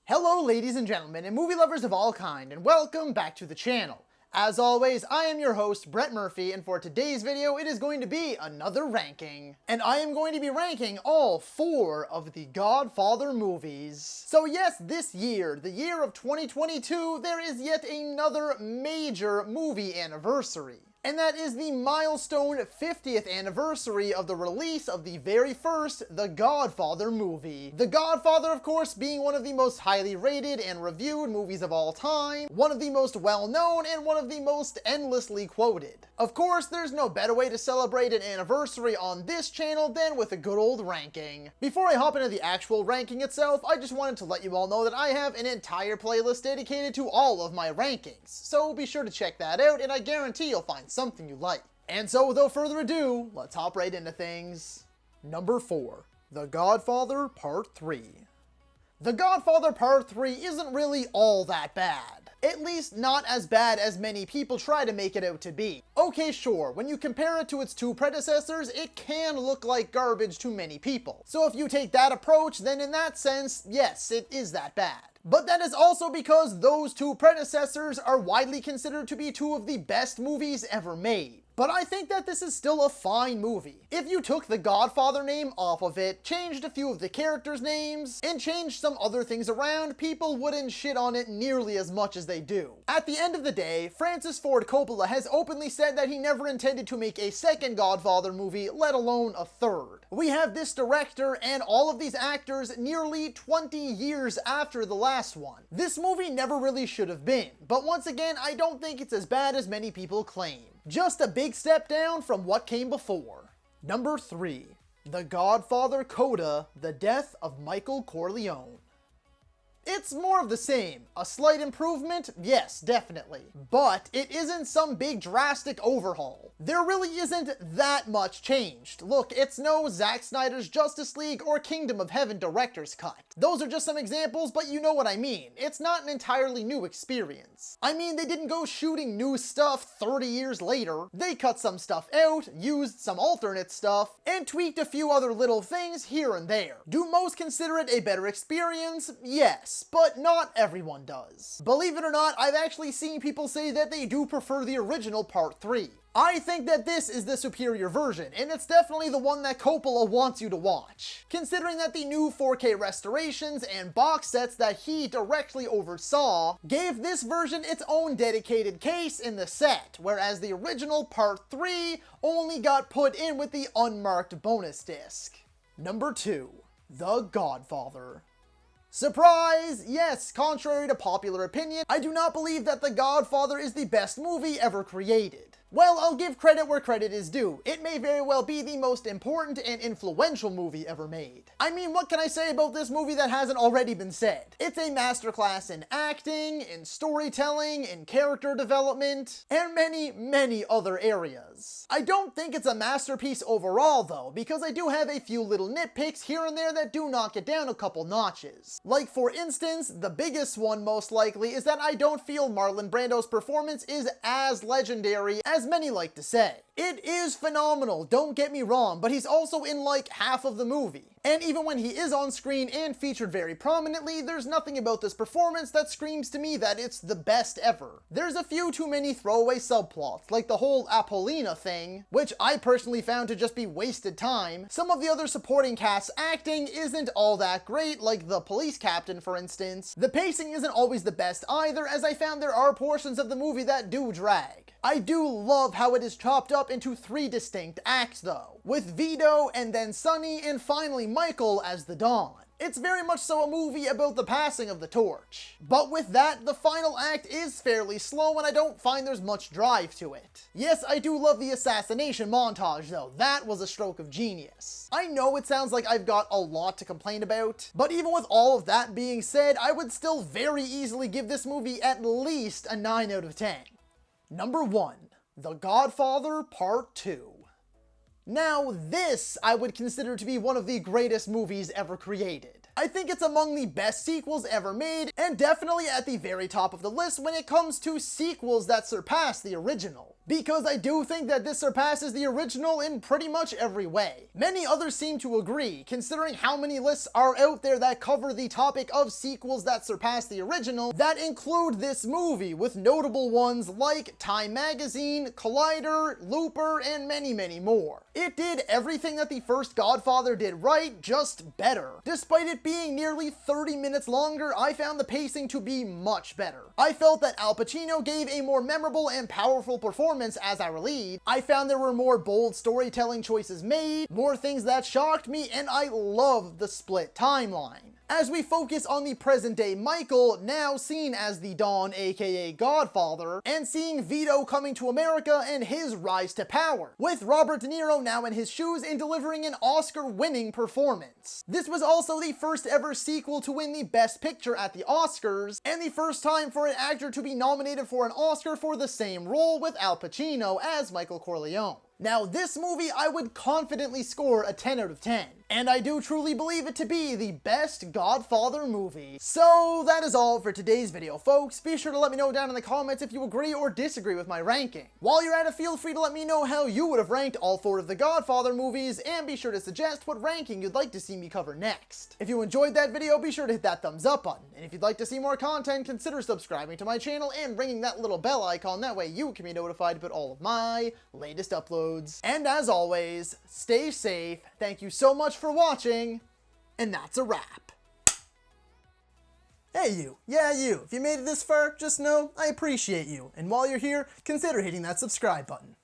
Hello ladies and gentlemen and movie lovers of all kind, and welcome back to the channel. As always, I am your host Brett Murphy, and for today's video it is going to be another ranking. And I am going to be ranking all 4 of the Godfather movies. So yes, this year, the year of 2022, there is yet another major movie anniversary. And that is the milestone 50th anniversary of the release of the very first The Godfather movie. The Godfather, of course, being one of the most highly rated and reviewed movies of all time, one of the most well-known, and one of the most endlessly quoted. Of course, there's no better way to celebrate an anniversary on this channel than with a good old ranking. Before I hop into the actual ranking itself, I just wanted to let you all know that I have an entire playlist dedicated to all of my rankings, so be sure to check that out, and I guarantee you'll find something you like. And so without further ado, let's hop right into things. Number 4, The Godfather Part 3. The Godfather Part 3 isn't really all that bad. At least not as bad as many people try to make it out to be. Okay, sure, when you compare it to its 2 predecessors, it can look like garbage to many people. So if you take that approach, then in that sense, yes, it is that bad. But that is also because those 2 predecessors are widely considered to be 2 of the best movies ever made. But I think that this is still a fine movie. If you took the Godfather name off of it, changed a few of the characters' names, and changed some other things around, people wouldn't shit on it nearly as much as they do. At the end of the day, Francis Ford Coppola has openly said that he never intended to make a second Godfather movie, let alone a third. We have this director and all of these actors nearly 20 years after the last one. This movie never really should have been, but once again, I don't think it's as bad as many people claim. Just a big step down from what came before. Number 3, The Godfather Coda, The Death of Michael Corleone. It's more of the same. A slight improvement? Yes, definitely. But it isn't some big drastic overhaul. There really isn't that much changed. Look, it's no Zack Snyder's Justice League or Kingdom of Heaven director's cut. Those are just some examples, but you know what I mean. It's not an entirely new experience. I mean, they didn't go shooting new stuff 30 years later. They cut some stuff out, used some alternate stuff, and tweaked a few other little things here and there. Do most consider it a better experience? Yes, but not everyone does. Believe it or not, I've actually seen people say that they do prefer the original Part 3. I think that this is the superior version, and it's definitely the one that Coppola wants you to watch. Considering that the new 4K restorations and box sets that he directly oversaw gave this version its own dedicated case in the set, whereas the original Part 3 only got put in with the unmarked bonus disc. Number 2, The Godfather. Surprise! Yes, contrary to popular opinion, I do not believe that The Godfather is the best movie ever created. Well, I'll give credit where credit is due. It may very well be the most important and influential movie ever made. I mean, what can I say about this movie that hasn't already been said? It's a masterclass in acting, in storytelling, in character development, and many, many other areas. I don't think it's a masterpiece overall, though, because I do have a few little nitpicks here and there that do knock it down a couple notches. Like, for instance, the biggest one most likely is that I don't feel Marlon Brando's performance is as legendary as many like to say. It is phenomenal, don't get me wrong, but he's also in like half of the movie. And even when he is on screen and featured very prominently, there's nothing about this performance that screams to me that it's the best ever. There's a few too many throwaway subplots, like the whole Apollina thing, which I personally found to just be wasted time. Some of the other supporting cast's acting isn't all that great, like the police captain for instance. The pacing isn't always the best either, as I found there are portions of the movie that do drag. I do love how it is chopped up into 3 distinct acts though, with Vito and then Sonny and finally Michael as the Don. It's very much so a movie about the passing of the torch. But with that, the final act is fairly slow and I don't find there's much drive to it. Yes, I do love the assassination montage though. That was a stroke of genius. I know it sounds like I've got a lot to complain about, but even with all of that being said, I would still very easily give this movie at least a 9 out of 10. Number 1, The Godfather Part 2. Now this I would consider to be one of the greatest movies ever created. I think it's among the best sequels ever made, and definitely at the very top of the list when it comes to sequels that surpass the original. because I do think that this surpasses the original in pretty much every way. Many others seem to agree, considering how many lists are out there that cover the topic of sequels that surpass the original, that include this movie, with notable ones like Time Magazine, Collider, Looper, and many, many more. It did everything that the first Godfather did right, just better. Despite it being nearly 30 minutes longer, I found the pacing to be much better. I felt that Al Pacino gave a more memorable and powerful performance as our lead. I found there were more bold storytelling choices made, more things that shocked me, and I loved the split timeline. As we focus on the present day Michael, now seen as the Don aka Godfather, and seeing Vito coming to America and his rise to power, with Robert De Niro now in his shoes and delivering an Oscar-winning performance. This was also the first ever sequel to win the Best Picture at the Oscars, and the first time for an actor to be nominated for an Oscar for the same role, with Al Pacino as Michael Corleone. Now, this movie I would confidently score a 10 out of 10, and I do truly believe it to be the best Godfather movie. So that is all for today's video, folks. Be sure to let me know down in the comments if you agree or disagree with my ranking. While you're at it, feel free to let me know how you would have ranked all 4 of the Godfather movies, and be sure to suggest what ranking you'd like to see me cover next. If you enjoyed that video, be sure to hit that thumbs up button, and if you'd like to see more content, consider subscribing to my channel and ringing that little bell icon, that way you can be notified about all of my latest uploads. And as always, stay safe, thank you so much for watching, and that's a wrap. Hey you, yeah you, if you made it this far, just know I appreciate you, and while you're here, consider hitting that subscribe button.